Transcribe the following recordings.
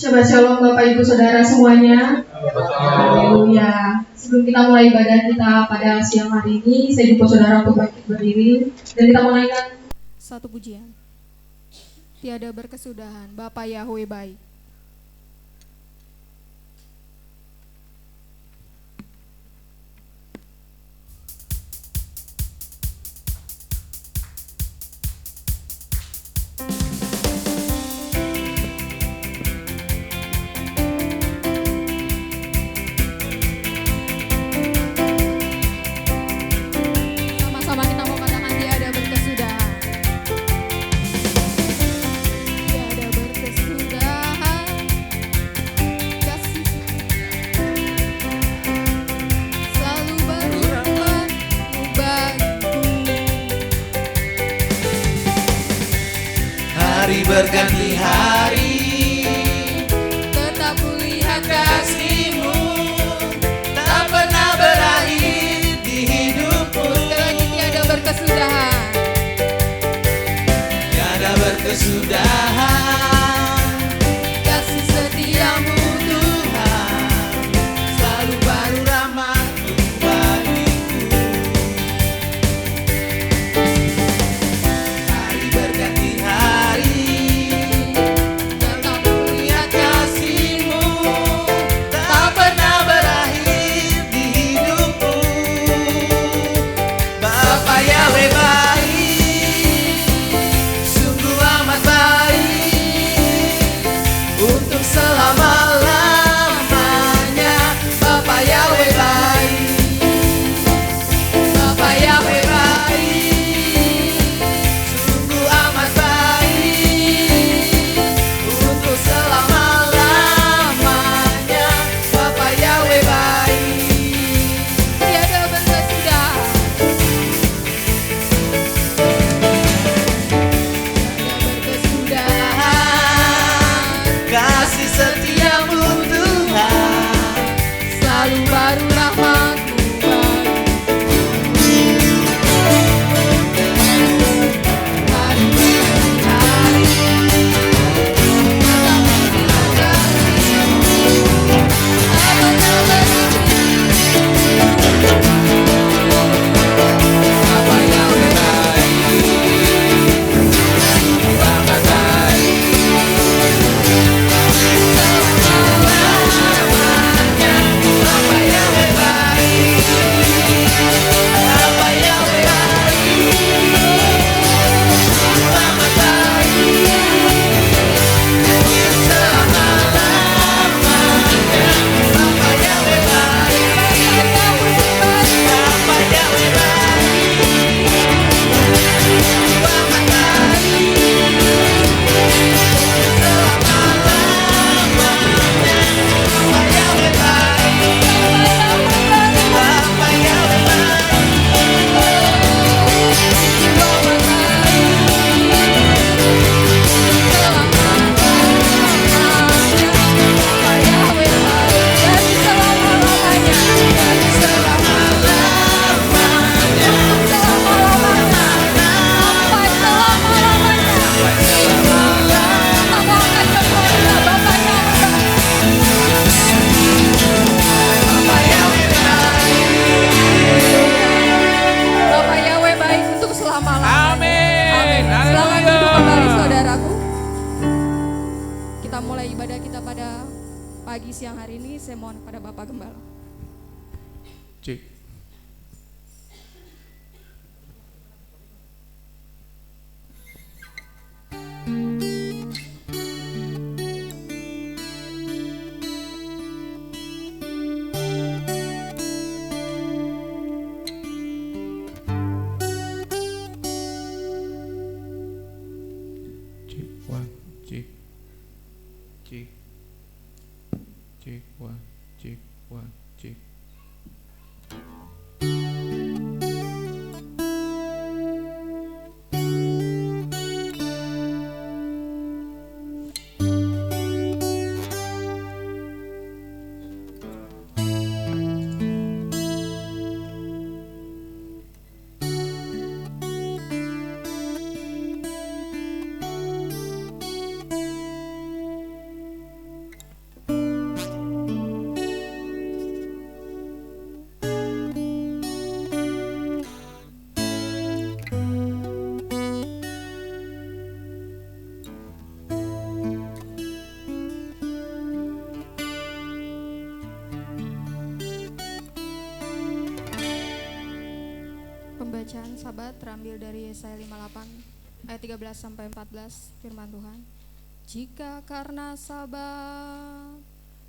Shabbat Shalom Bapak Ibu Saudara semuanya. Haleluya. Sebelum kita mulai ibadah kita pada siang hari ini, saya jumpa saudara untuk bangkit berdiri dan kita menaikkan satu pujian. Tiada berkesudahan, Bapa Yahweh baik. Berganti hari, tetap kulihat kasih-Mu, tak pernah berakhir di hidupku. Sekali lagi tiada berkesudahan, tiada berkesudahan. Kasih setia-Mu Tuhan, selalu baru rahmat-Mu bagiku. Hari berganti hari, terambil dari Yesaya 58 ayat 13 sampai 14, firman Tuhan. Jika karena sabar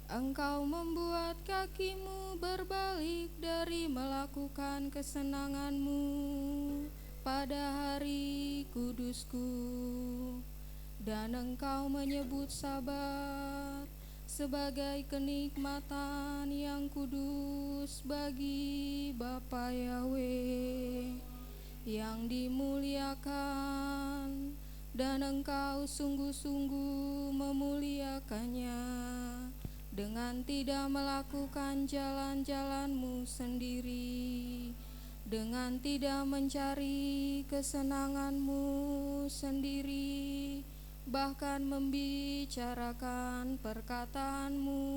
engkau membuat kakimu berbalik dari melakukan kesenanganmu pada hari kudusku, dan engkau menyebut sabat sebagai kenikmatan yang kudus bagi Bapa Yahweh yang dimuliakan, dan engkau sungguh-sungguh memuliakannya dengan tidak melakukan jalan-jalanmu sendiri, dengan tidak mencari kesenanganmu sendiri, bahkan membicarakan perkataanmu,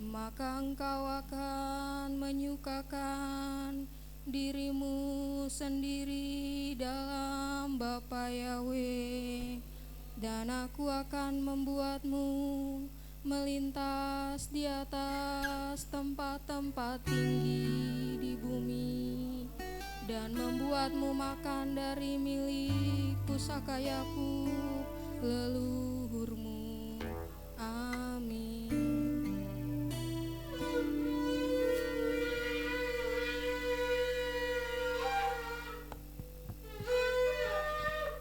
maka engkau akan menyukakan dirimu sendiri dalam Bapa Yahweh, dan aku akan membuatmu melintas di atas tempat-tempat tinggi di bumi, dan membuatmu makan dari milik pusaka Yakub leluhurmu. Amin.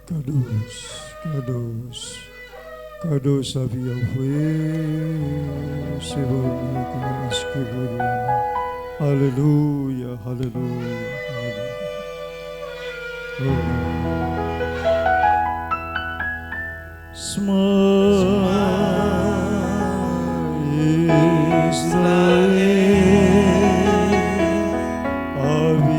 Kados, kados, kados Abi Yahweh, sebabnya kami sekeburu. Haleluya, haleluya, haleluya. Semua Israel, Abi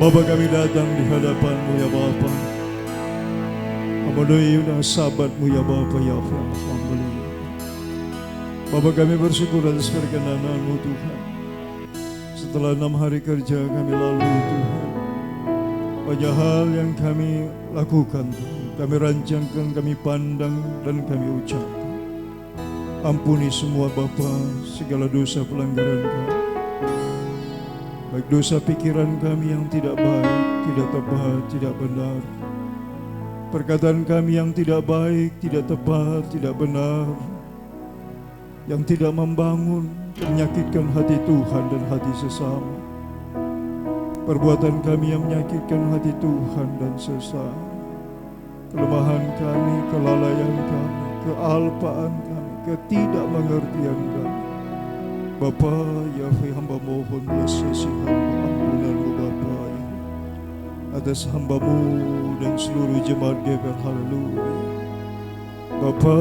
Bapa, kami datang di hadapan-Mu ya Bapa, memenuhi sahabat-Mu ya Bapa ya Allah. Bapa, kami bersyukur atas perkenanan-Mu Tuhan. Setelah 6 hari kerja kami lalui Tuhan, banyak hal yang kami lakukan Tuhan, kami rancangkan, kami pandang dan kami ucapkan. Ampuni semua Bapa segala dosa pelanggaran kami, baik dosa pikiran kami yang tidak baik, tidak tepat, tidak benar, perkataan kami yang tidak baik, tidak tepat, tidak benar, yang tidak membangun, menyakitkan hati Tuhan dan hati sesama. Perbuatan kami yang menyakitkan hati Tuhan dan sesama. kelemahan kami, kelalaian kami, kealpaan kami, ketidakmengertian kami. Bapa Yahweh, hamba mohon belas kasihan ampunan-Mu Bapa ya, atas hamba-Mu dan seluruh jemaat GBL. Haleluya. Bapa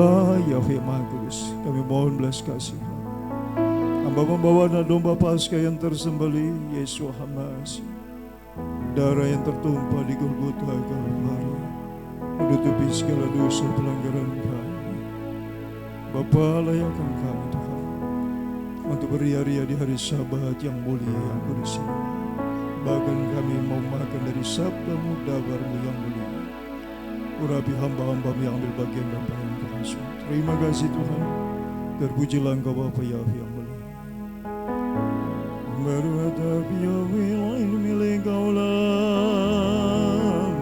Yahweh Maha Kudus, kami mohon belas kasihan. Hamba membawa anak domba Paskah yang tersembelih, Yesus Hamasi, darah yang tertumpah di Golgota Kalvari menutupi segala dosa pelanggaran kami. Bapa, layakkan kami Tuhan untuk beria-ria di hari Sabat yang mulia yang kudus ini. Bahkan kami mau makan dari sabda-Mu, dabar-Mu yang mulia. Urapi hamba-hamba-Mu yang ambil bagian dan pelayanan Tuhan. Terima kasih Tuhan. Terpujilah Engkau Bapa Yahweh yang mulia. Baru hadap Yahweh lain milik Kaulah,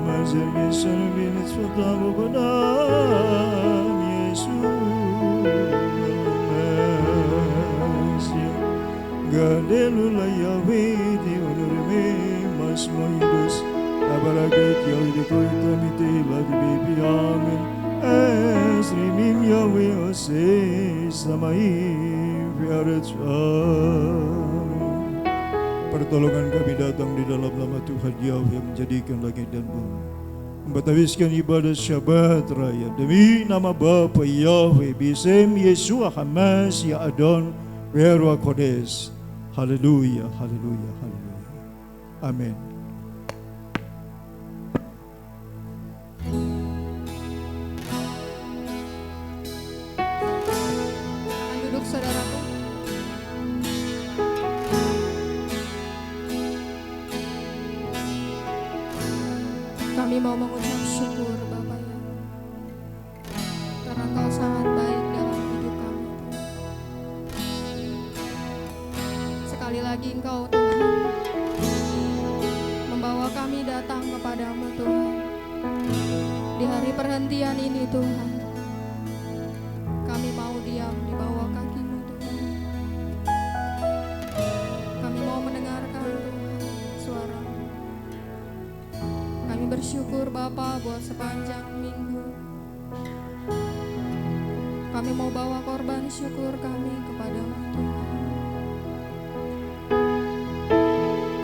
Mazir Yesus binit Fatamu Badam Yesus Gadelula Yahweh di unurme mas moidos abaragat Yahweh di koi kami tila di baby amin esrimim Yahweh ose samai biarachan. Pertolongan kami datang di dalam nama Tuhan Yahweh yang menjadikan langit dan bumi, membatawiskan ibadah Syabat Raya demi nama Bapa Yahweh Bisem Yeshua Hamasya Adon Verwa Kodes. Haleluya, haleluya, haleluya. Amin. Duduk saudaraku. Kami mau mengucap syukur Bapa ya, karena Engkau sangat baik dalam hidup kami. Sekali lagi Engkau Tuhan membawa kami datang kepadamu Tuhan. Di hari perhentian ini Tuhan, kami mau diam di bawah kaki-Mu Tuhan. Kami mau mendengarkan Tuhan suara-Mu. Kami bersyukur Bapa buat sepanjang minggu. Kami mau bawa korban syukur kami kepada-Mu Tuhan.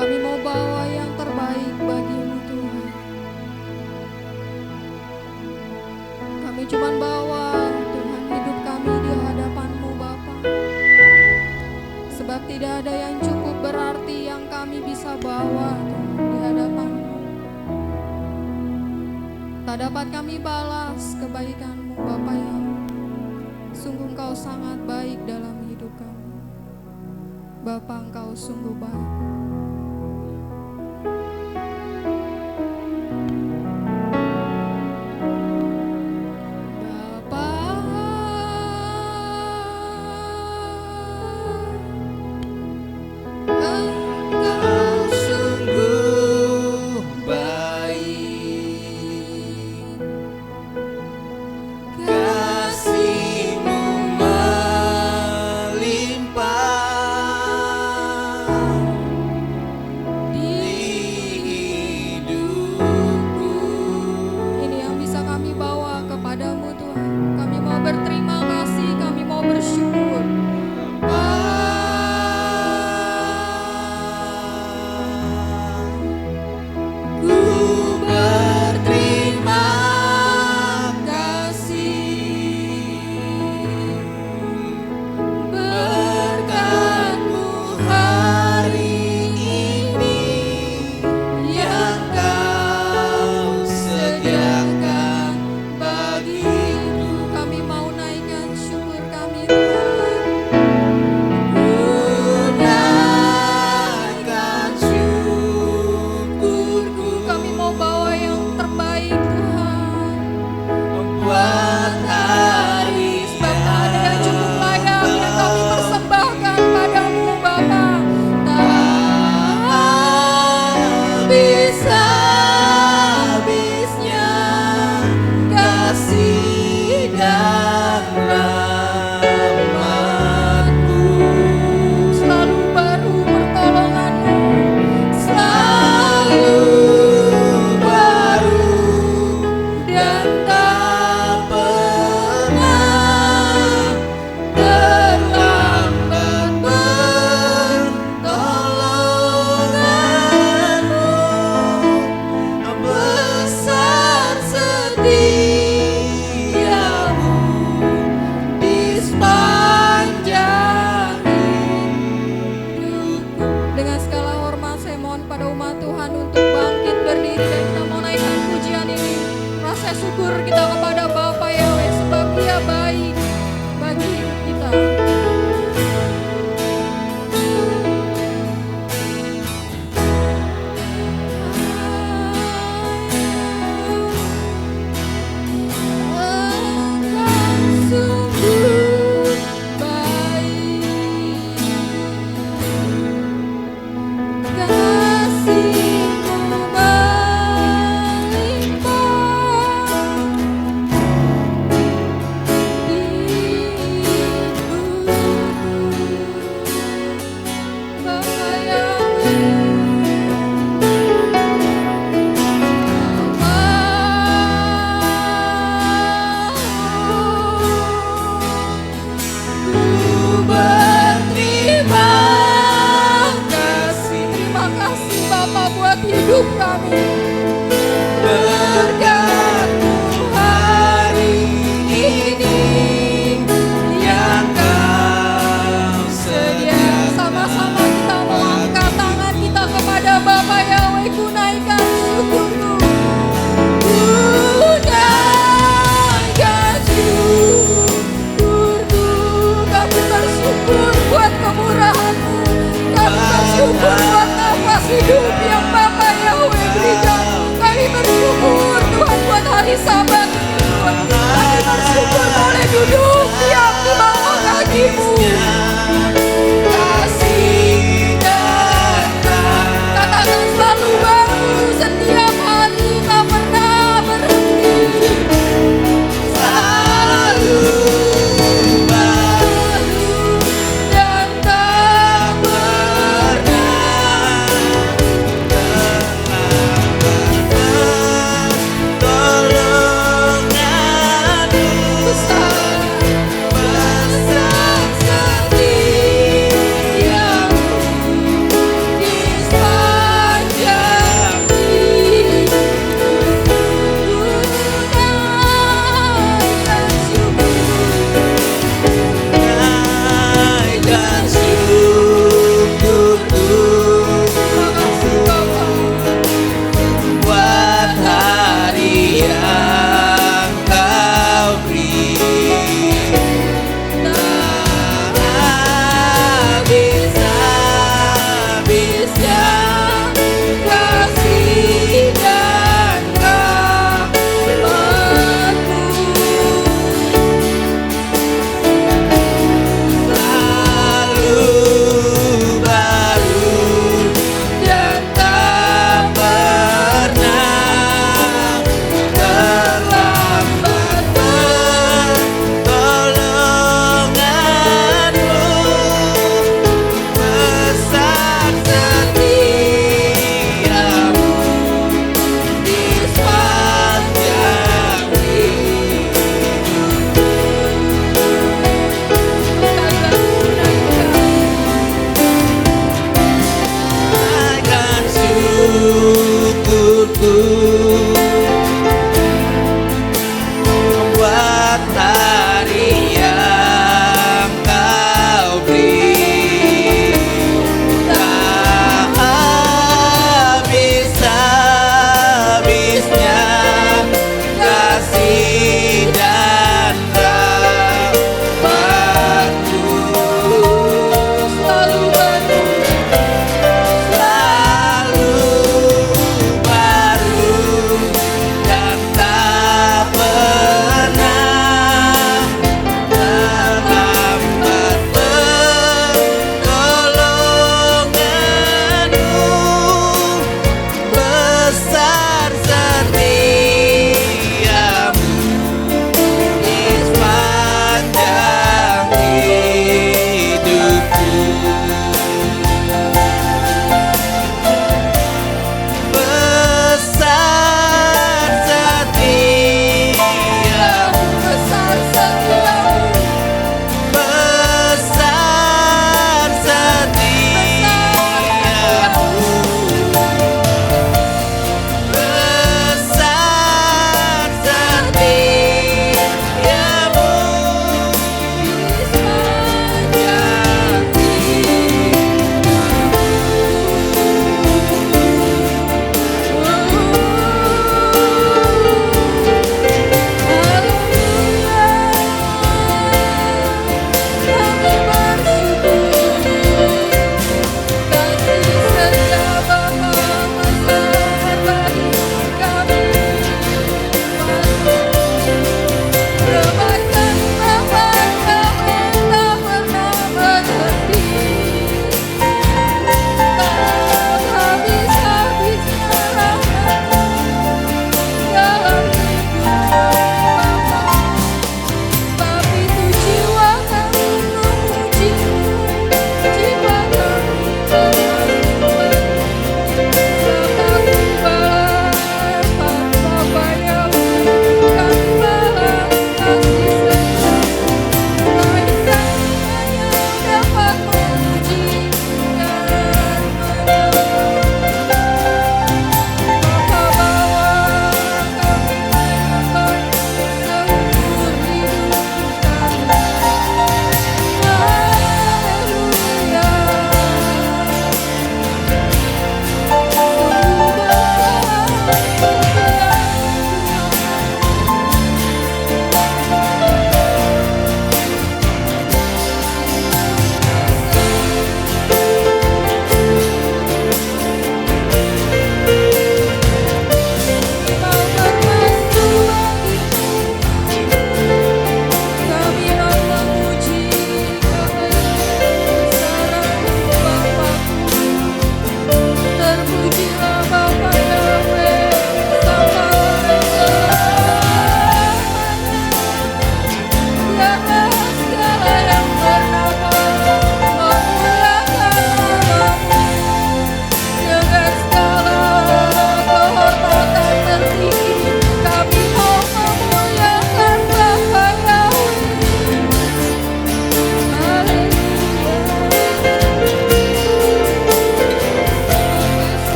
Kami mau bawa yang terbaik bagi-Mu Tuhan. Kami cuma bawa Tuhan hidup kami di hadapan-Mu Bapa. Sebab tidak ada yang cukup berarti yang kami bisa bawa Tuhan di hadapan-Mu. Tak dapat kami balas kebaikan-Mu Bapa yang sungguh Engkau sangat baik dalam hidup kami. Bapa, Engkau sungguh baik. bersyukur buat nafas hidup yang Bapak Yahweh berikan. Kami bersyukur Tuhan buat hari Sabat ini Tuhan. Kami bersyukur boleh duduk diam di bawah kaki-Mu. Kasih dan katakan selalu baru setiap hari, tak pernah berhenti. Selalu baru dan tak pernah. Tolonganmu Besar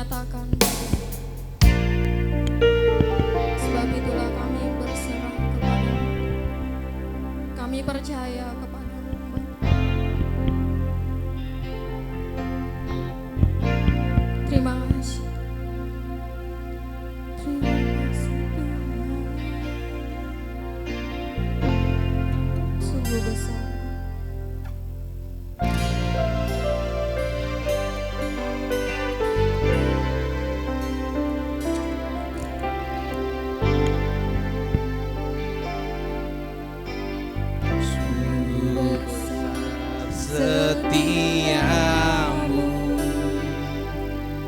nyatakan. Sebab itulah kami berserah kepadamu. Kami percaya kepadamu. Terima kasih. Terima kasih Tuhan. Sungguh besar. Setiamu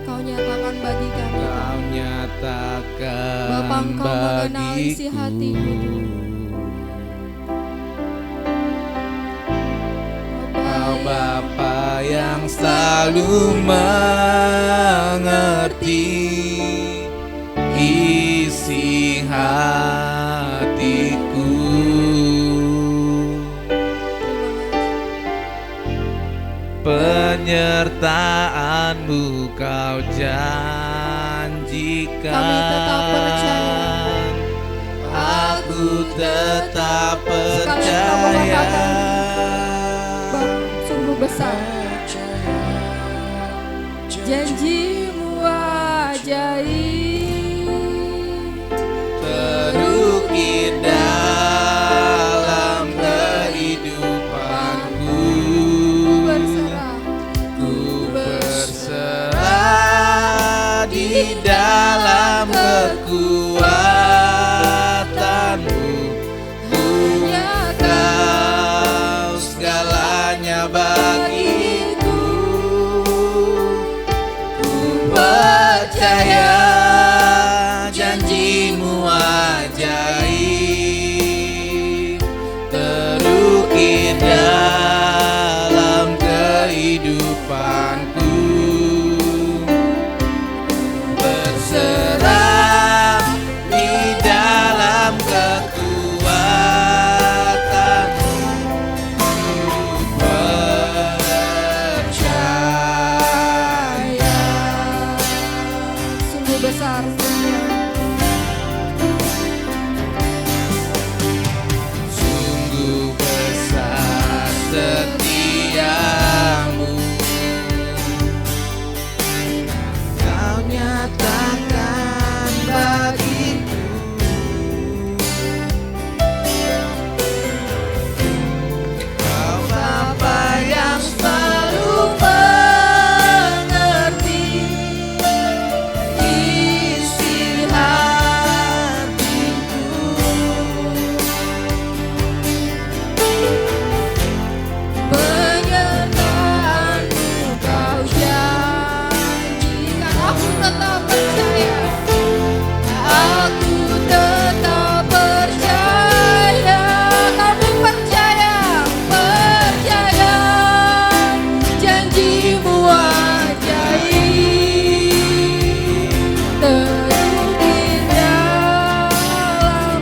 Kau nyatakan bagi kami. Kau nyatakan Bapa, Engkau mengenal isi bagiku. hatiku. Kau Bapa yang selalu mengerti isi hatiku. Penyertaan-Mu Kau janjikan. Kami tetap percaya. Aku tetap Sekalian kamu percaya. katakan, Bapa, sungguh besar. Janji-Mu ajaib, Terukir dalam kehidupanku. berserah. Ku berserah di dalam kekuatan-Mu. Ku Kau segalanya bagiku. Ku percaya janji-Mu ajaib, terukir dalam kehidupanku. Berserah di dalam kekuatan-Mu. Ku percaya. Sungguh besar. Sungguh besar setiamu. Kau nyatakan bagiku. Kau Bapa yang selalu mengerti isi hatiku. Penyertaan-Mu Kau janjikan. Aku tetap percaya. Aku tetap percaya. Kami percaya. Percaya. Janji-Mu ajaib, terukir dalam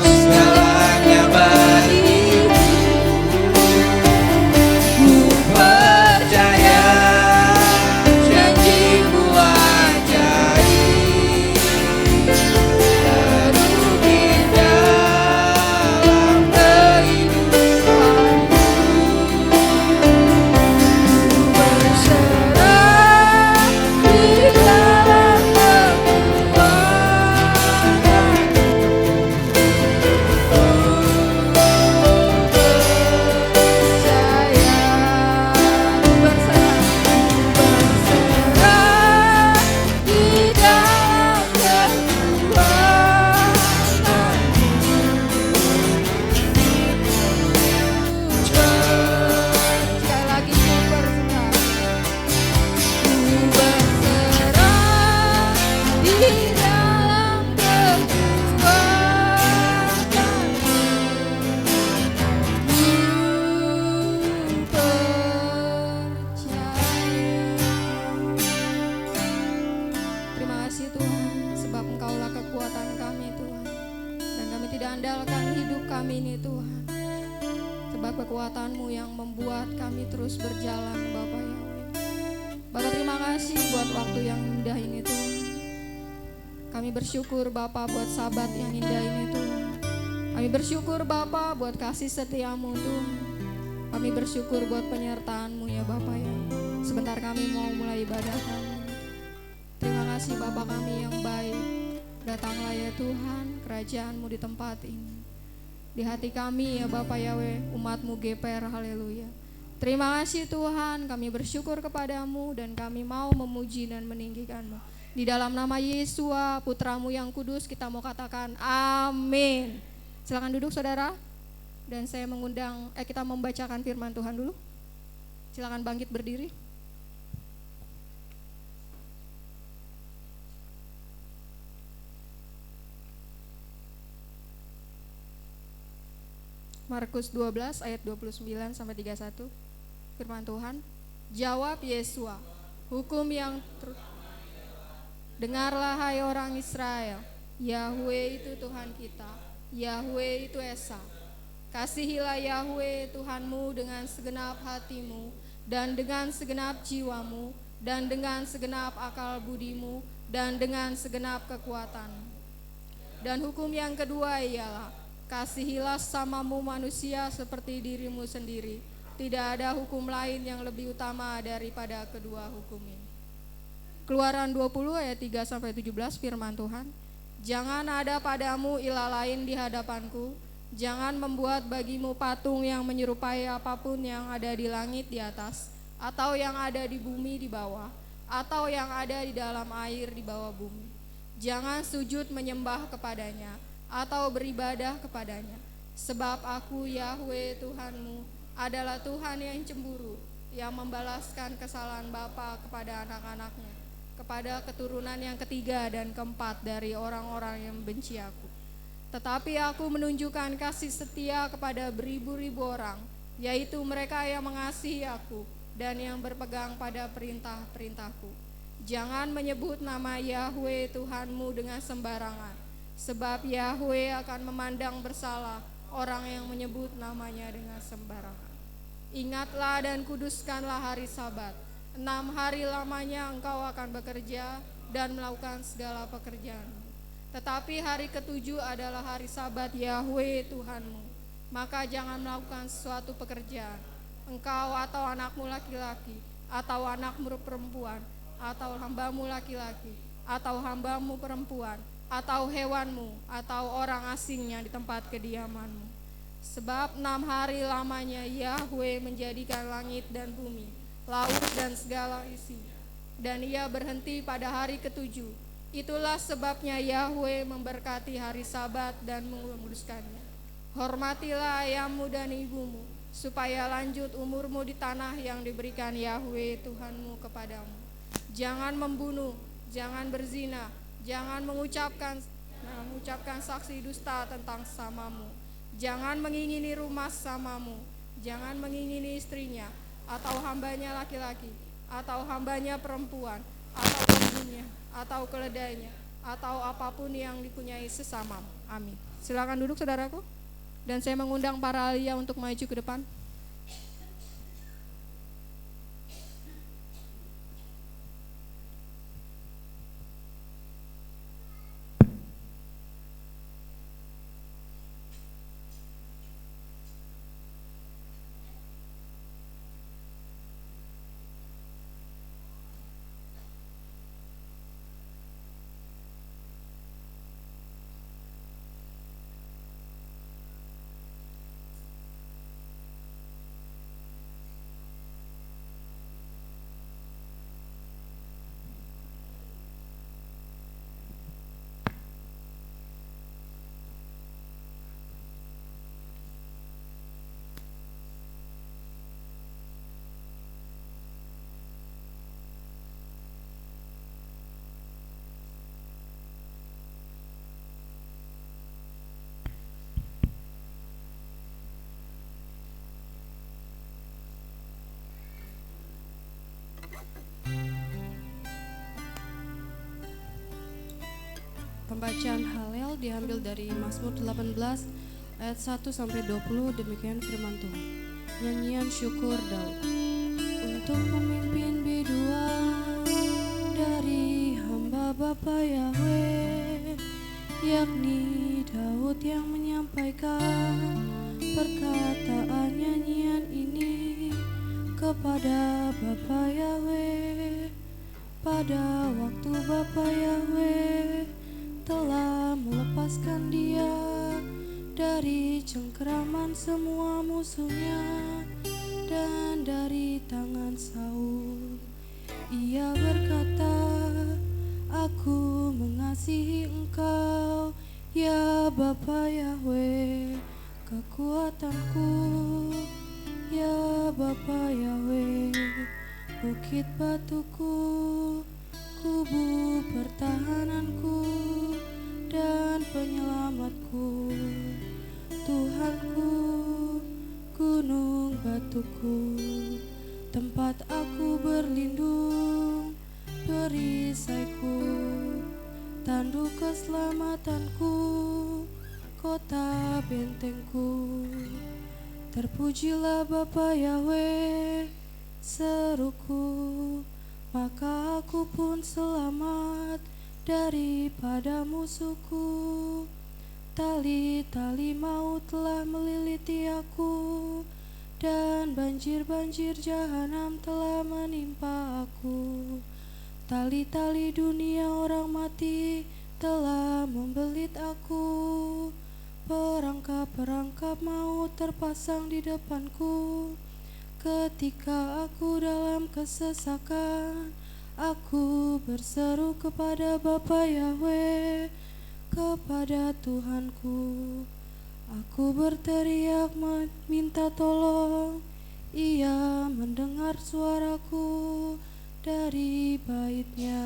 Segalanya bagiku. Ku percaya kekuatan-Mu yang membuat kami terus berjalan, Bapa Yahweh. Bapa, terima kasih buat waktu yang indah ini Tuhan. Kami bersyukur Bapa buat sahabat yang indah ini Tuhan. Kami bersyukur Bapa buat kasih setia-Mu Tuhan. Kami bersyukur buat penyertaan-Mu ya Bapa ya. Sebentar kami mau mulai ibadah kami. Terima kasih Bapa kami yang baik. Datanglah ya Tuhan, kerajaan-Mu di tempat ini. Di hati kami ya Bapa Yahweh, umat-Mu geper, haleluya. Terima kasih Tuhan, kami bersyukur kepadamu dan kami mau memuji dan meninggikan-Mu. Di dalam nama Yesus, Putra-Mu yang kudus, kita mau katakan amin. Silakan duduk saudara. Dan saya mengundang, kita membacakan firman Tuhan dulu. Silakan bangkit berdiri. Markus 12 ayat 29 sampai 31. Firman Tuhan. Jawab Yesua, hukum yang dengarlah hai orang Israel, Yahweh itu Tuhan kita, Yahweh itu Esa. Kasihilah Yahweh Tuhanmu dengan segenap hatimu dan dengan segenap jiwamu dan dengan segenap akal budimu dan dengan segenap kekuatanmu. Dan hukum yang kedua ialah kasihilah samamu manusia seperti dirimu sendiri. Tidak ada hukum lain yang lebih utama daripada kedua hukum ini. Keluaran 20 ayat 3 sampai 17 firman Tuhan. Jangan ada padamu ilah lain di hadapanku. Jangan membuat bagimu patung yang menyerupai apapun yang ada di langit di atas, atau yang ada di bumi di bawah, atau yang ada di dalam air di bawah bumi. Jangan sujud menyembah kepadanya atau beribadah kepadanya, sebab aku Yahweh Tuhanmu adalah Tuhan yang cemburu, yang membalaskan kesalahan bapa kepada anak-anaknya, kepada keturunan yang ketiga dan keempat dari orang-orang yang membenci aku. Tetapi aku menunjukkan kasih setia kepada beribu-ribu orang, yaitu mereka yang mengasihi aku dan yang berpegang pada perintah-perintahku. Jangan menyebut nama Yahweh Tuhanmu dengan sembarangan, sebab Yahweh akan memandang bersalah orang yang menyebut namanya dengan sembarangan. Ingatlah dan kuduskanlah hari Sabat. 6 hari lamanya engkau akan bekerja dan melakukan segala pekerjaan. Tetapi hari ketujuh adalah hari Sabat Yahweh Tuhanmu. Maka jangan melakukan suatu pekerjaan, engkau atau anakmu laki-laki, atau anakmu perempuan, atau hambamu laki-laki, atau hambamu perempuan, atau hewanmu, atau orang asing yang di tempat kediamanmu. Sebab 6 hari lamanya Yahweh menjadikan langit dan bumi, laut dan segala isinya, dan ia berhenti pada hari ketujuh. Itulah sebabnya Yahweh memberkati hari Sabat dan menguduskannya. Hormatilah ayahmu dan ibumu, supaya lanjut umurmu di tanah yang diberikan Yahweh Tuhanmu kepadamu. Jangan membunuh, jangan berzina, jangan mengucapkan saksi dusta tentang samamu. Jangan mengingini rumah samamu. Jangan mengingini istrinya, atau hambanya laki-laki, atau hambanya perempuan, atau lembunya, atau keledainya, atau apapun yang dipunyai sesamamu. Amin. Silakan duduk saudaraku. Dan saya mengundang para alia untuk maju ke depan. Pembacaan Halel diambil dari Mazmur 18 ayat 1 sampai 20. Demikian firman Tuhan. nyanyian syukur Daud untuk pemimpin biduan dari hamba Bapa Yahweh, yakni Daud yang menyampaikan perkataan nyanyian ini kepada Bapa Yahweh pada waktu Bapa Yahweh telah melepaskan dia dari cengkeraman semua musuhnya dan dari tangan Saul. Ia berkata, "Aku mengasihi Engkau, ya Bapa Yahweh, kekuatanku, ya Bapa Yahweh, bukit batuku, kubu pertahananku dan penyelamatku, Tuhanku, gunung batuku, tempat aku berlindung, perisaiku, tanduk keselamatanku, kota bentengku. Terpujilah Bapa Yahweh, seruku, maka aku pun selamat daripada musuhku. Tali-tali maut telah meliliti aku, dan banjir-banjir jahanam telah menimpa aku. Tali-tali dunia orang mati telah membelit aku. Perangkap-perangkap maut terpasang di depanku. Ketika aku dalam kesesakan, aku berseru kepada Bapa Yahweh, kepada Tuhanku. Aku berteriak minta tolong. Ia mendengar suaraku dari baitnya.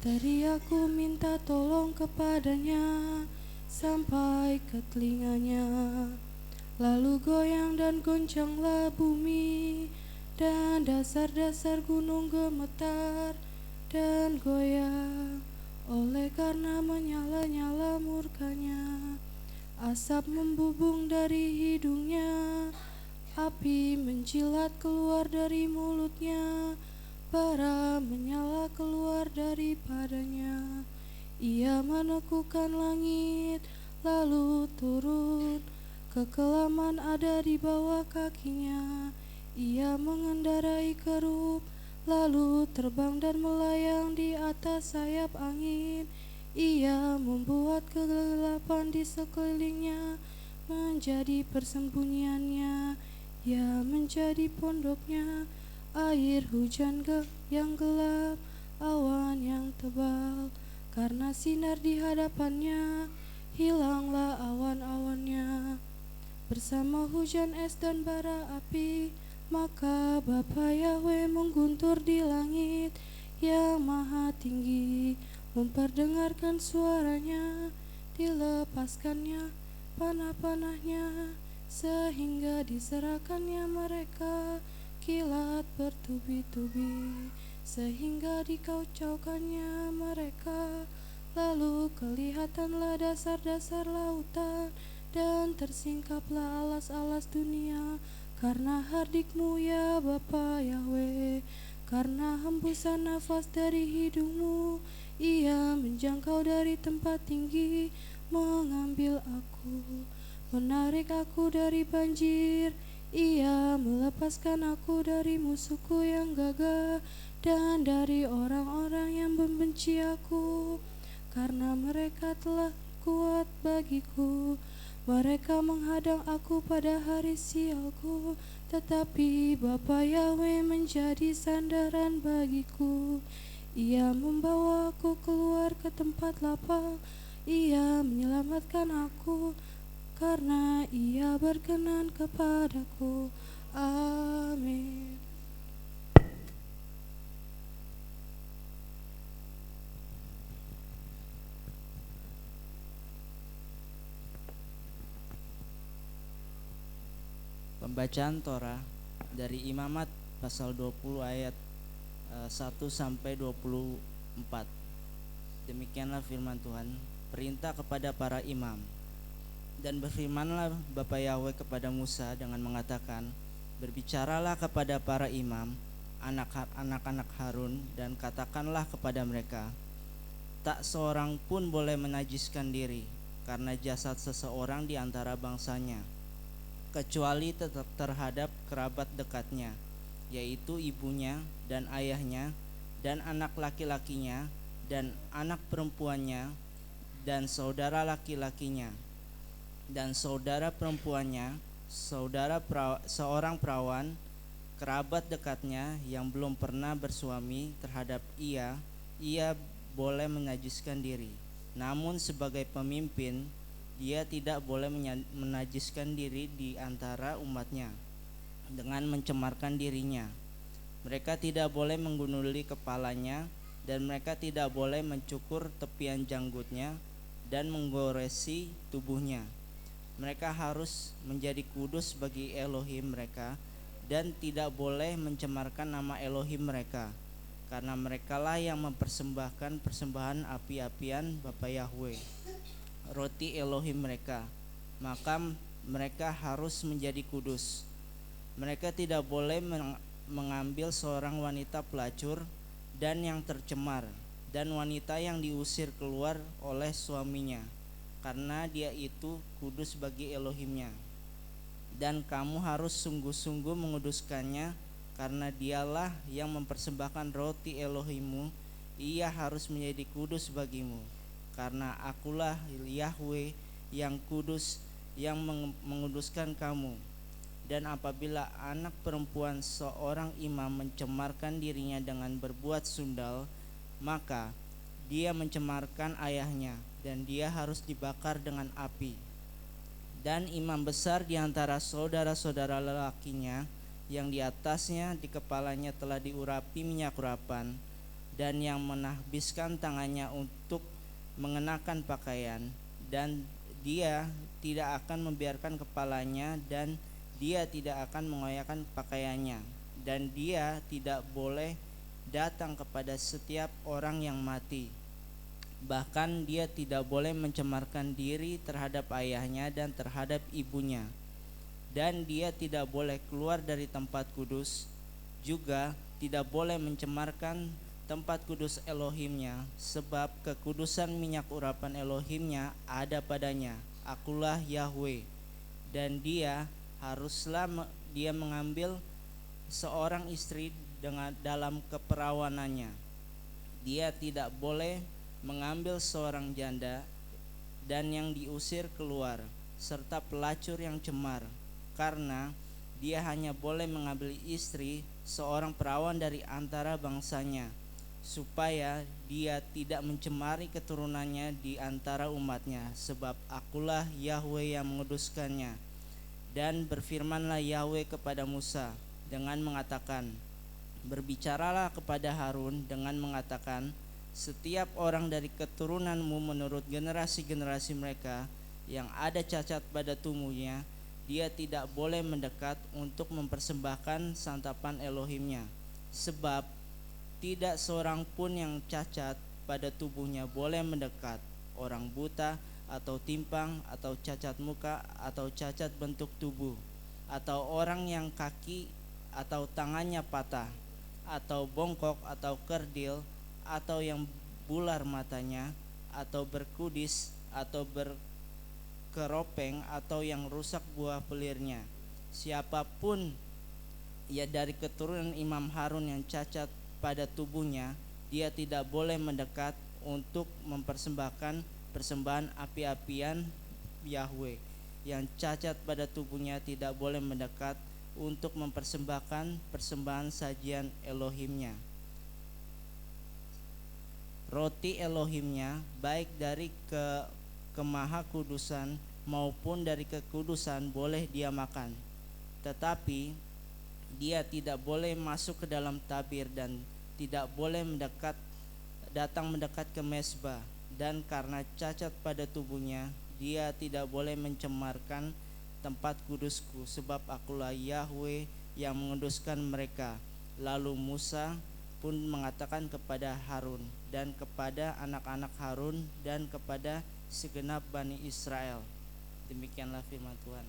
Teriakku minta tolong kepadanya sampai ke telinganya. Lalu goyang dan goncanglah bumi, dan dasar-dasar gunung gemetar dan goyang oleh karena menyala-nyala murkanya. Asap membubung dari hidungnya, api menjilat keluar dari mulutnya, bara menyala keluar daripadanya. Ia menekukan langit, lalu turun, kekelaman ada di bawah kakinya. Ia mengendarai kerub, lalu terbang dan melayang di atas sayap angin. Ia membuat kegelapan di sekelilingnya menjadi persembunyiannya. Ia menjadi pondoknya, air hujan yang gelap, awan yang tebal. Karena sinar di hadapannya, hilanglah awan-awannya. Bersama hujan es dan bara api, maka Bapa Yahweh mengguntur di langit yang maha tinggi, memperdengarkan suaranya, dilepaskannya panah-panahnya, sehingga diserahkannya mereka kilat bertubi-tubi, sehingga dikaucaukannya mereka. Lalu kelihatanlah dasar-dasar lautan, dan tersingkaplah alas-alas dunia, karena hardikmu ya Bapa Yahweh. Karena hembusan nafas dari hidungmu, ia menjangkau dari tempat tinggi, mengambil aku, menarik aku dari banjir. Ia melepaskan aku dari musuhku yang gagah, dan dari orang-orang yang membenci aku. Karena mereka telah kuat bagiku, mereka menghadang aku pada hari sialku, tetapi Bapa Yahweh menjadi sandaran bagiku. Ia membawa aku keluar ke tempat lapang, ia menyelamatkan aku, karena ia berkenan kepadaku. Amin. Pembacaan Torah dari Imamat pasal 20 ayat 1 sampai 24. Demikianlah firman Tuhan. Perintah kepada para imam. Dan berfirmanlah Bapa Yahweh kepada Musa dengan mengatakan, berbicaralah kepada para imam, anak-anak Harun, dan katakanlah kepada mereka, tak seorang pun boleh menajiskan diri karena jasad seseorang di antara bangsanya, kecuali tetap terhadap kerabat dekatnya, yaitu ibunya dan ayahnya, dan anak laki-lakinya, dan anak perempuannya, dan saudara laki-lakinya, dan saudara perempuannya, seorang perawan, kerabat dekatnya yang belum pernah bersuami terhadap ia boleh menajiskan diri. Namun sebagai pemimpin, dia tidak boleh menajiskan diri di antara umatnya dengan mencemarkan dirinya. Mereka tidak boleh menggunduli kepalanya, dan mereka tidak boleh mencukur tepian janggutnya dan menggoresi tubuhnya. Mereka harus menjadi kudus bagi Elohim mereka, dan tidak boleh mencemarkan nama Elohim mereka, karena merekalah yang mempersembahkan persembahan api-apian Bapa Yahweh, roti Elohim mereka. Maka mereka harus menjadi kudus. Mereka tidak boleh mengambil seorang wanita pelacur dan yang tercemar, dan wanita yang diusir keluar oleh suaminya, karena dia itu kudus bagi Elohimnya. Dan kamu harus sungguh-sungguh menguduskannya, karena dialah yang mempersembahkan roti Elohimmu. Ia harus menjadi kudus bagimu, karena akulah Yahweh yang kudus, yang menguduskan kamu. Dan apabila anak perempuan seorang imam mencemarkan dirinya dengan berbuat sundal, maka dia mencemarkan ayahnya, dan dia harus dibakar dengan api. Dan imam besar di antara saudara-saudara lelakinya yang di atasnya di kepalanya telah diurapi minyak urapan, dan yang menahbiskan tangannya untuk mengenakan pakaian, dan dia tidak akan membiarkan kepalanya, dan dia tidak akan mengoyakkan pakaiannya, dan dia tidak boleh datang kepada setiap orang yang mati. Bahkan dia tidak boleh mencemarkan diri terhadap ayahnya dan terhadap ibunya. Dan dia tidak boleh keluar dari tempat kudus, juga tidak boleh mencemarkan tempat kudus Elohimnya, sebab kekudusan minyak urapan Elohimnya ada padanya. Akulah Yahweh. Dan dia haruslah dia mengambil seorang istri dalam keperawanannya. Dia tidak boleh mengambil seorang janda dan yang diusir keluar, serta pelacur yang cemar, karena dia hanya boleh mengambil istri seorang perawan dari antara bangsanya, supaya dia tidak mencemari keturunannya di antara umatnya, sebab akulah Yahweh yang menguduskannya. Dan berfirmanlah Yahweh kepada Musa dengan mengatakan, berbicaralah kepada Harun dengan mengatakan, setiap orang dari keturunanmu menurut generasi-generasi mereka yang ada cacat pada tubuhnya, dia tidak boleh mendekat untuk mempersembahkan santapan Elohimnya, sebab tidak seorang pun yang cacat pada tubuhnya boleh mendekat, orang buta atau timpang atau cacat muka atau cacat bentuk tubuh, atau orang yang kaki atau tangannya patah atau bongkok atau kerdil, atau yang bular matanya, atau berkudis, atau berkeropeng, atau yang rusak buah pelirnya. Siapapun ia dari keturunan Imam Harun yang cacat pada tubuhnya, dia tidak boleh mendekat untuk mempersembahkan persembahan api-apian Yahweh. Yang cacat pada tubuhnya tidak boleh mendekat untuk mempersembahkan persembahan sajian Elohimnya. Roti Elohimnya baik dari kemahakudusan maupun dari kekudusan boleh dia makan, tetapi dia tidak boleh masuk ke dalam tabir dan tidak boleh datang mendekat ke mezbah. Dan karena cacat pada tubuhnya, dia tidak boleh mencemarkan tempat kudusku, sebab akulah Yahweh yang menguduskan mereka. Lalu Musa pun mengatakan kepada Harun dan kepada anak-anak Harun dan kepada segenap Bani Israel, Demikianlah firman Tuhan.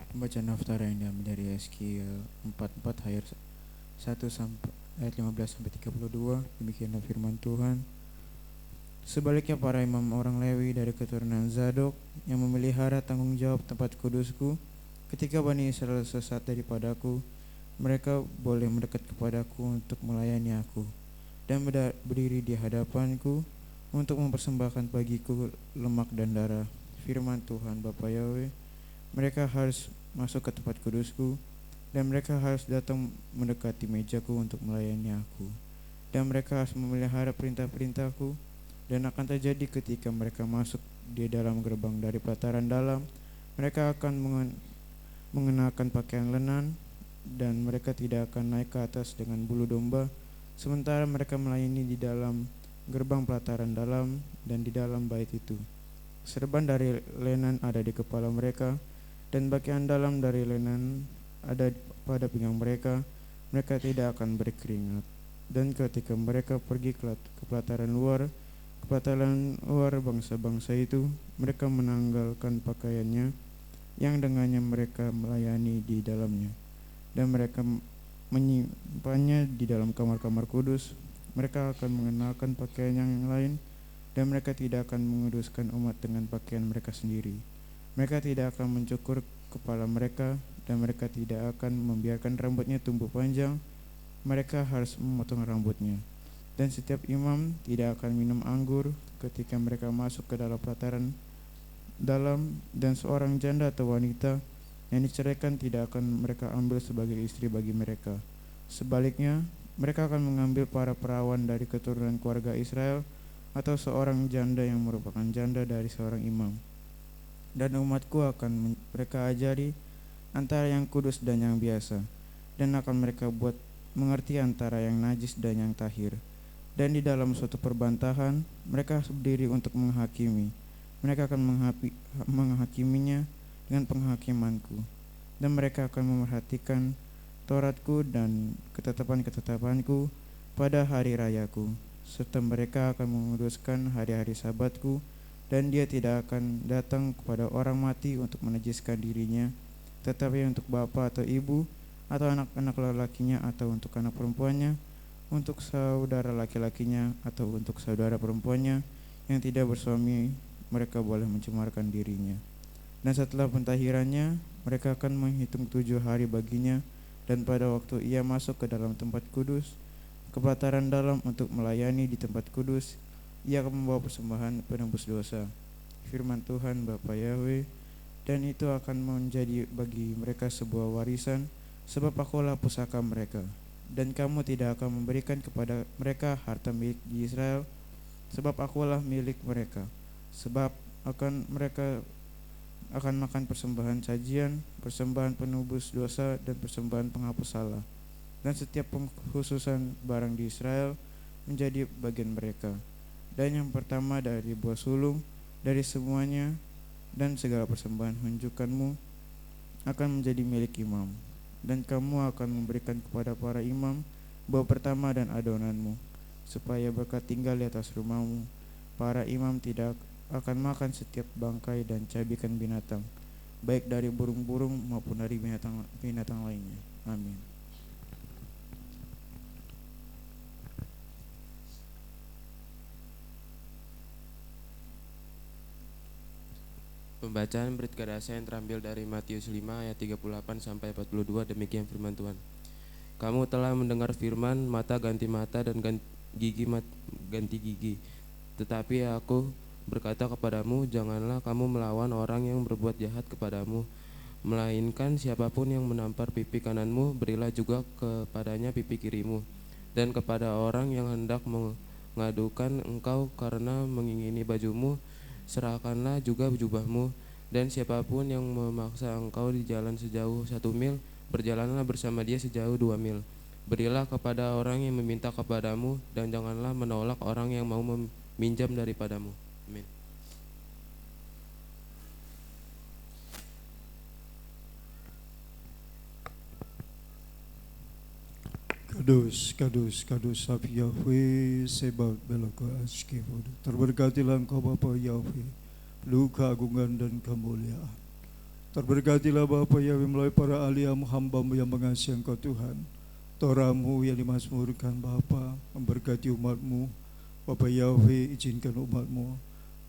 Pembacaan Naftara yang diambil dari Yeskiel 44 ayat 1 sampai ayat 15 sampai 32. Demikianlah firman Tuhan. Sebaliknya para imam orang Lewi dari keturunan Zadok yang memelihara tanggung jawab tempat kudusku, ketika Bani Israel sesat daripadaku, mereka boleh mendekat kepadaku untuk melayani aku dan berdiri di hadapanku untuk mempersembahkan bagiku lemak dan darah. Firman Tuhan Bapa Yahweh, mereka harus masuk ke tempat kudusku, dan mereka harus datang mendekati mejaku untuk melayani aku, dan mereka harus memelihara perintah-perintahku. Dan akan terjadi ketika mereka masuk di dalam gerbang dari pelataran dalam, mereka akan mengenakan pakaian lenan, dan mereka tidak akan naik ke atas dengan bulu domba, sementara mereka melayani di dalam gerbang pelataran dalam dan di dalam bait itu. Serban dari lenan ada di kepala mereka, dan pakaian dalam dari lenan ada pada pinggang mereka. Mereka tidak akan berkeringat. Dan ketika mereka pergi ke pelataran luar bangsa-bangsa itu, mereka menanggalkan pakaiannya yang dengannya mereka melayani di dalamnya, dan mereka menyimpannya di dalam kamar-kamar kudus. Mereka akan mengenakan pakaian yang lain, dan mereka tidak akan menguduskan umat dengan pakaian mereka sendiri. Mereka tidak akan mencukur kepala mereka, dan mereka tidak akan membiarkan rambutnya tumbuh panjang. Mereka harus memotong rambutnya. Dan setiap imam tidak akan minum anggur ketika mereka masuk ke dalam pelataran dalam, dan seorang janda atau wanita yang diceraikan tidak akan mereka ambil sebagai istri bagi mereka. Sebaliknya, mereka akan mengambil para perawan dari keturunan keluarga Israel, atau seorang janda yang merupakan janda dari seorang imam. Dan umatku akan mereka ajari antara yang kudus dan yang biasa, dan akan mereka buat mengerti antara yang najis dan yang tahir. Dan di dalam suatu perbantahan, mereka berdiri untuk menghakimi. Mereka akan menghakiminya dengan penghakimanku, dan mereka akan memerhatikan Tauratku dan ketetapan-ketetapanku pada hari rayaku, serta mereka akan menguduskan hari-hari sabatku. Dan dia tidak akan datang kepada orang mati untuk menajiskan dirinya, tetapi untuk bapa atau ibu, atau anak-anak lelakinya, atau untuk anak perempuannya, untuk saudara laki-lakinya, atau untuk saudara perempuannya yang tidak bersuami, mereka boleh mencemarkan dirinya. Dan setelah pentahirannya, mereka akan menghitung 7 hari baginya, dan pada waktu ia masuk ke dalam tempat kudus, ke pelataran dalam untuk melayani di tempat kudus, ia akan membawa persembahan penebus dosa. Firman Tuhan Bapa Yahweh. Dan itu akan menjadi bagi mereka sebuah warisan, sebab akulah pusaka mereka. Dan kamu tidak akan memberikan kepada mereka harta milik di Israel, sebab akulah milik mereka. Sebab mereka akan makan persembahan sajian, persembahan penebus dosa, dan persembahan penghapus salah. Dan setiap pengkhususan barang di Israel menjadi bagian mereka. Dan yang pertama dari buah sulung, dari semuanya, dan segala persembahan hunjukanmu akan menjadi milik imam. Dan kamu akan memberikan kepada para imam buah pertama dan adonanmu, supaya berkat tinggal di atas rumahmu. Para imam tidak akan makan setiap bangkai dan cabikan binatang, baik dari burung-burung maupun dari binatang lainnya. Amin. Pembacaan berita kadasa yang terambil dari Matius 5 ayat 38 sampai 42. Demikian firman Tuhan. Kamu telah mendengar firman, mata ganti mata dan gigi ganti gigi. Tetapi aku berkata kepadamu, janganlah kamu melawan orang yang berbuat jahat kepadamu, melainkan siapapun yang menampar pipi kananmu, berilah juga kepadanya pipi kirimu. Dan kepada orang yang hendak mengadukan engkau karena mengingini bajumu, serahkanlah juga jubahmu. Dan siapapun yang memaksa engkau di jalan sejauh 1 mil, berjalanlah bersama dia sejauh 2 mil. Berilah kepada orang yang meminta kepadamu, dan janganlah menolak orang yang mau meminjam daripadamu. Amin. Kadus, kadus, kadus Safi Yahweh, Sebat Beloko Ashkifudu. Terberkatilah Engkau Bapa Yahweh, penuh keagungan dan kemuliaan. Terberkatilah Bapa Yahweh melalui para ahli hamba-Mu yang mengasihi Engkau Tuhan. Torah-Mu yang dimasmurkan Bapa, memberkati umat-Mu. Bapa Yahweh, izinkan umat-Mu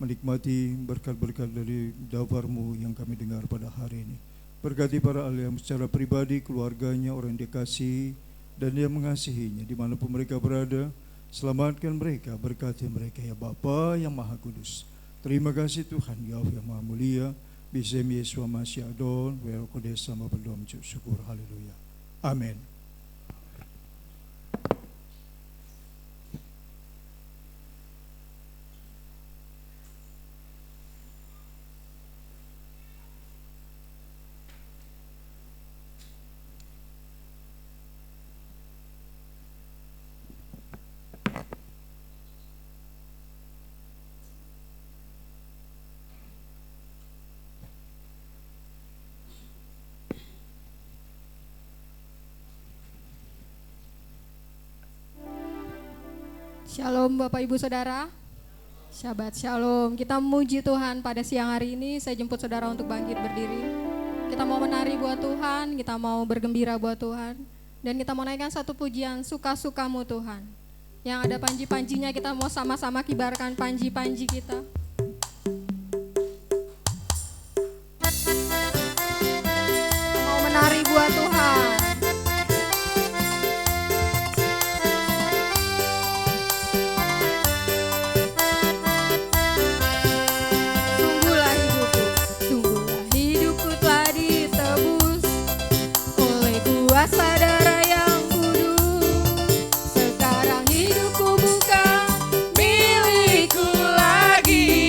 menikmati berkat-berkat dari daftar-Mu yang kami dengar pada hari ini. Berkati para ahli secara pribadi, keluarganya, orang yang dikasihi dan yang mengasihinya dimanapun mereka berada. Selamatkan mereka, berkati mereka ya Bapa yang Maha Kudus. Terima kasih Tuhan Yahweh yang Maha Mulia. Bisem Yesua Masih Adon, Wero Kodes sama berdoa mengucap syukur. Haleluya. Amin. Shalom Bapak Ibu Saudara. Shabbat Shalom. Kita memuji Tuhan pada siang hari ini. Saya jemput saudara untuk bangkit berdiri. Kita mau menari buat Tuhan, kita mau bergembira buat Tuhan, dan kita mau naikkan satu pujian suka-sukamu Tuhan. Yang ada panji-panjinya, kita mau sama-sama kibarkan panji-panji kita. Mau menari buat Tuhan. Kuasa darah yang kudus, sekarang hidupku bukan milikku lagi.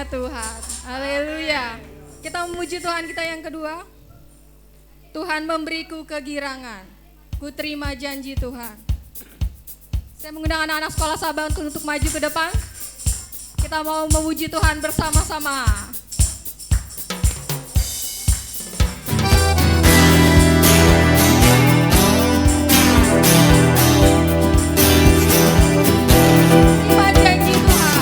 kasihnya Tuhan. Haleluya. Kita memuji Tuhan kita yang kedua. Tuhan memberiku kegirangan, ku terima janji Tuhan. Saya mengundang anak-anak sekolah Sabang untuk maju ke depan. Kita mau memuji Tuhan bersama-sama. Terima janji Tuhan.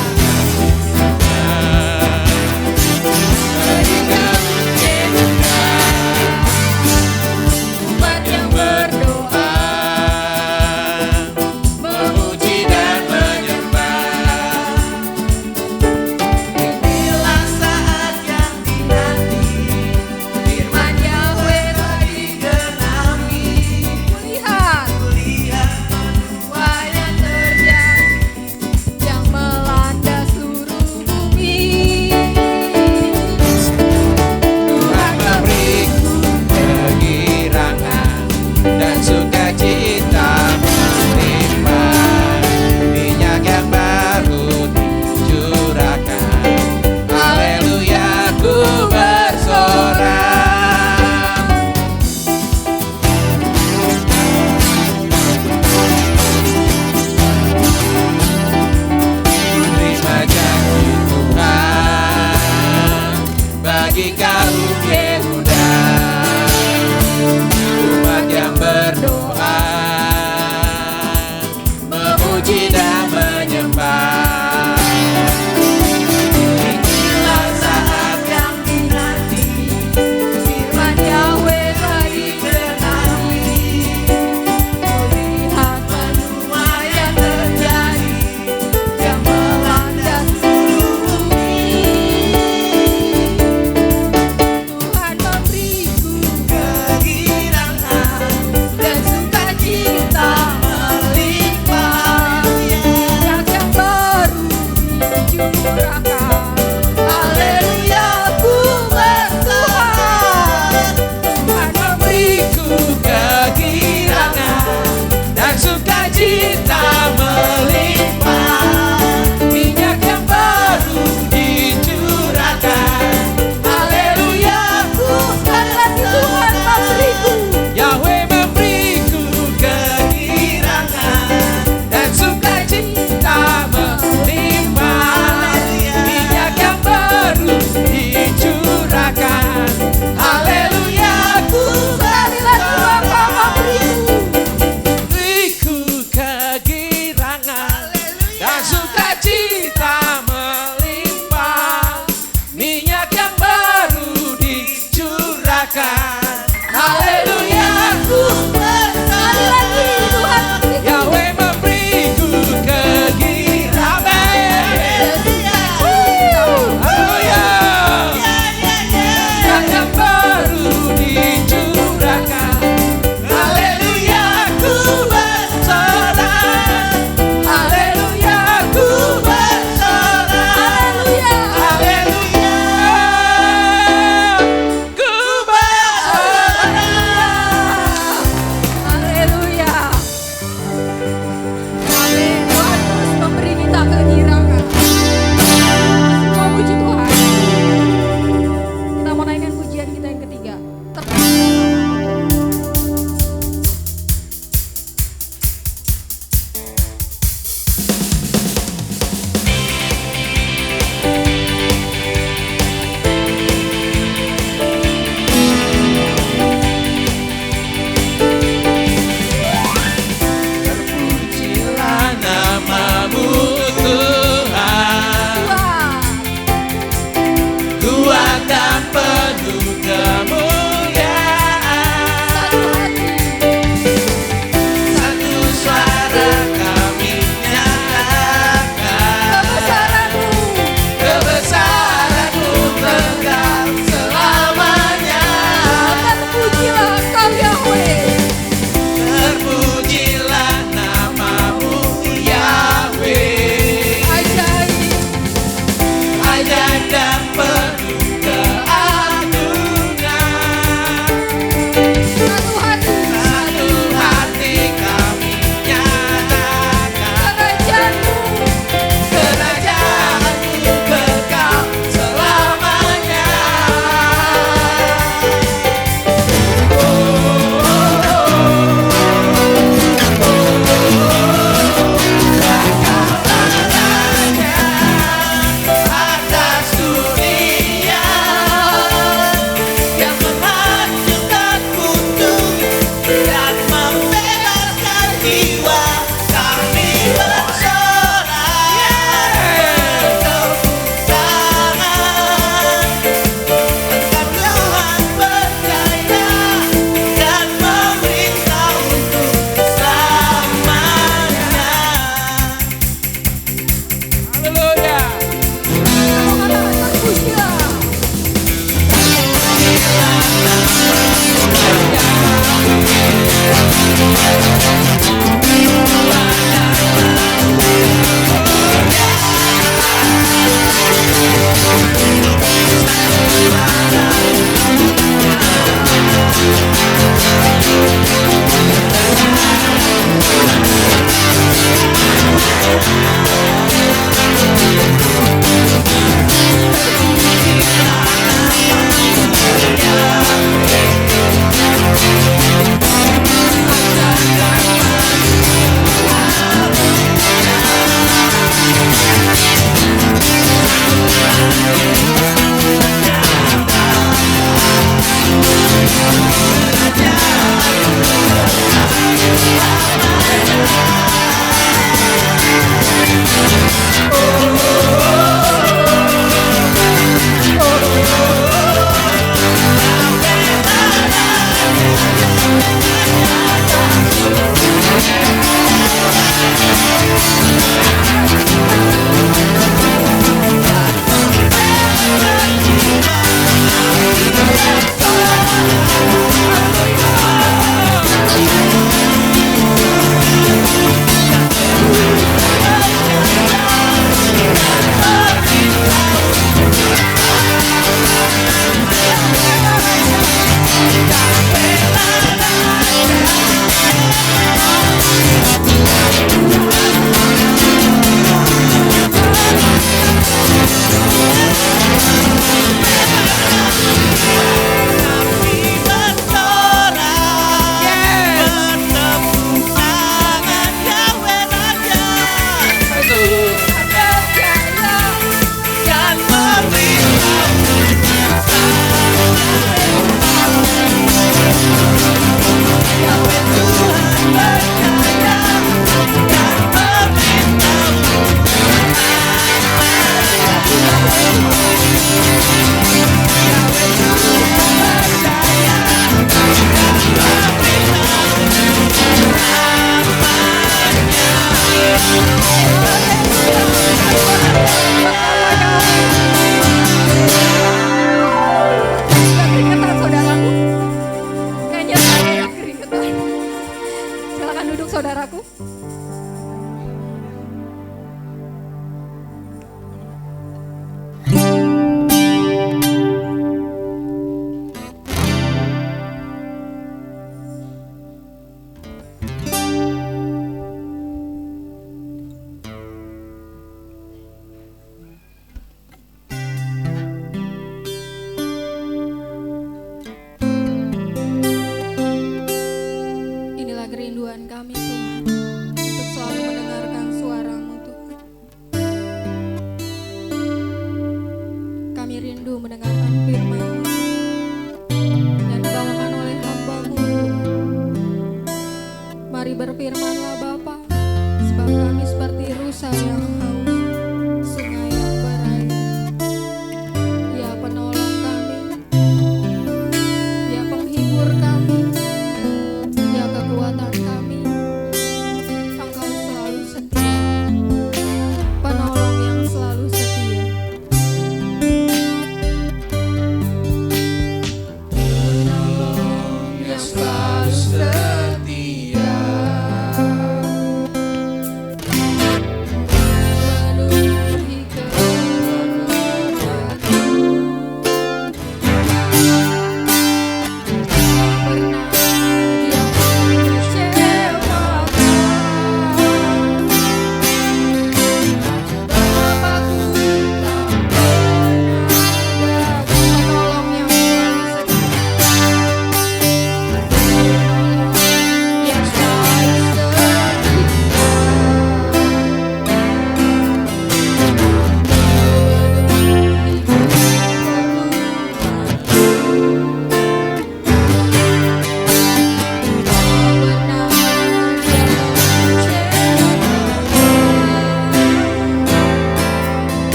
Umat yang berdoa, memuji dan menyembah. Inilah saat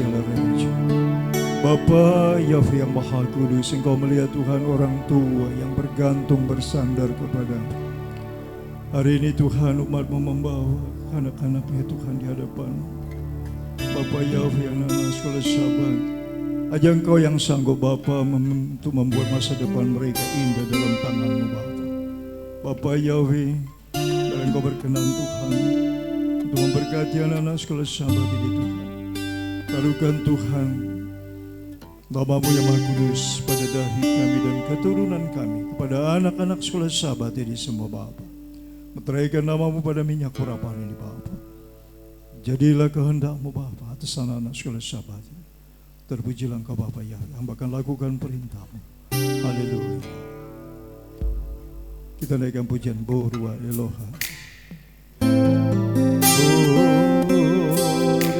segala raja. Bapa Yahweh yang Maha Kudus, Engkau melihat Tuhan orang tua yang bergantung bersandar kepadamu. Hari ini Tuhan, umat-Mu membawa anak-anaknya Tuhan di hadapan-Mu. Bapa Yahweh yang nana sekolah sahabat, aja Engkau yang sanggup Bapa untuk membuat masa depan mereka indah dalam tangan-Mu Bapa. Bapa Yahweh, dan Engkau berkenan Tuhan untuk memberkati anak-anak sekolah sahabat ini Tuhan. Taruhkan Tuhan nama-Mu yang Maha Kudus pada dahi kami dan keturunan kami, kepada anak-anak sekolah sahabat ini semua Bapa. Meteraikan nama-Mu pada minyak urapan ini Bapa. Jadilah kehendak-Mu Bapa atas anak-anak sekolah sahabat ini. Terpujilah Engkau Bapa Yahweh, hamba akan lakukan perintah-Mu. Haleluya. Kita naikkan pujian Borua Eloha.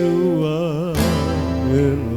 Borua Eloha.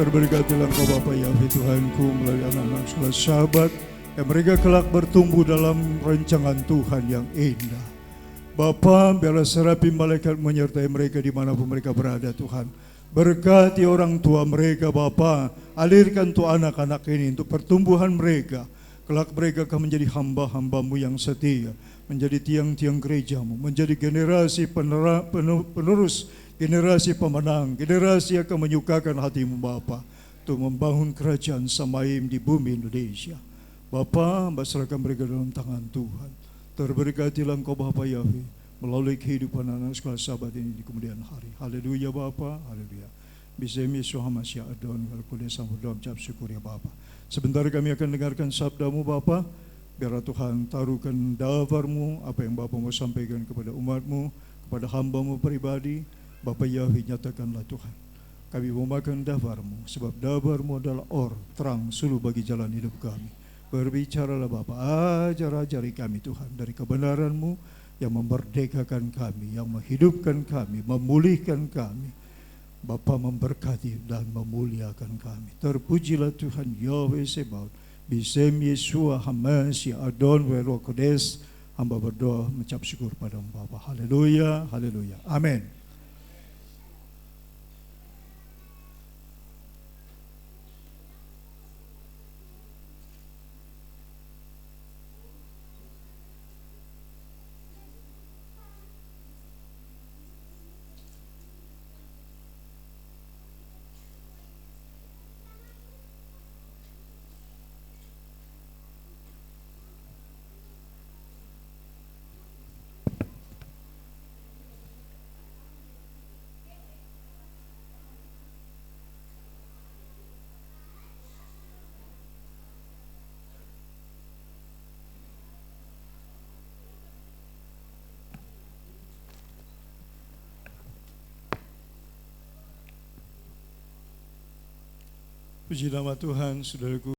Terberkatilah Engkau Bapa Yahweh Tuhanku melalui anak-anak sekolah sahabat, yang mereka kelak bertumbuh dalam rancangan Tuhan yang indah. Bapa, biarlah serapi malaikat menyertai mereka dimanapun mereka berada Tuhan. Berkati orang tua mereka Bapa, alirkan Tuhan anak-anak ini untuk pertumbuhan mereka. Kelak mereka akan menjadi hamba-hambamu yang setia, menjadi tiang-tiang gerejamu, menjadi generasi penerus, generasi pemenang, generasi yang akan menyukakan hatimu Bapa, untuk membangun kerajaan Samaim di bumi Indonesia. Bapa, hamba serahkan mereka dalam tangan Tuhan. Terberkatilah Engkau Bapa Yahweh melalui kehidupan anak sekolah sahabat ini di kemudian hari. Haleluya Bapa, haleluya. Bismillah Yesus Masya Adon, kalau sambut doa ucap syukur ya Bapa. Sebentar kami akan dengarkan sabdamu Bapa. Biarlah Tuhan taruhkan dafarmu, apa yang Bapa mau sampaikan kepada umatmu, kepada hambamu pribadi. Bapa Yahweh, nyatakanlah Tuhan. Kami mau makan dafarmu, sebab dafarmu adalah terang suluh bagi jalan hidup kami. Berbicaralah Bapa, ajar-ajari kami Tuhan dari kebenaran-Mu yang memerdekakan kami, yang menghidupkan kami, memulihkan kami. Bapa memberkati dan memuliakan kami. Terpujilah Tuhan Yahweh Sebaot. Bisem Yesua Hamasi Adon Wero Kodes. Hamba berdoa mengucap syukur pada Bapa. Haleluya, haleluya. Amin. Puji nama Tuhan, saudaraku.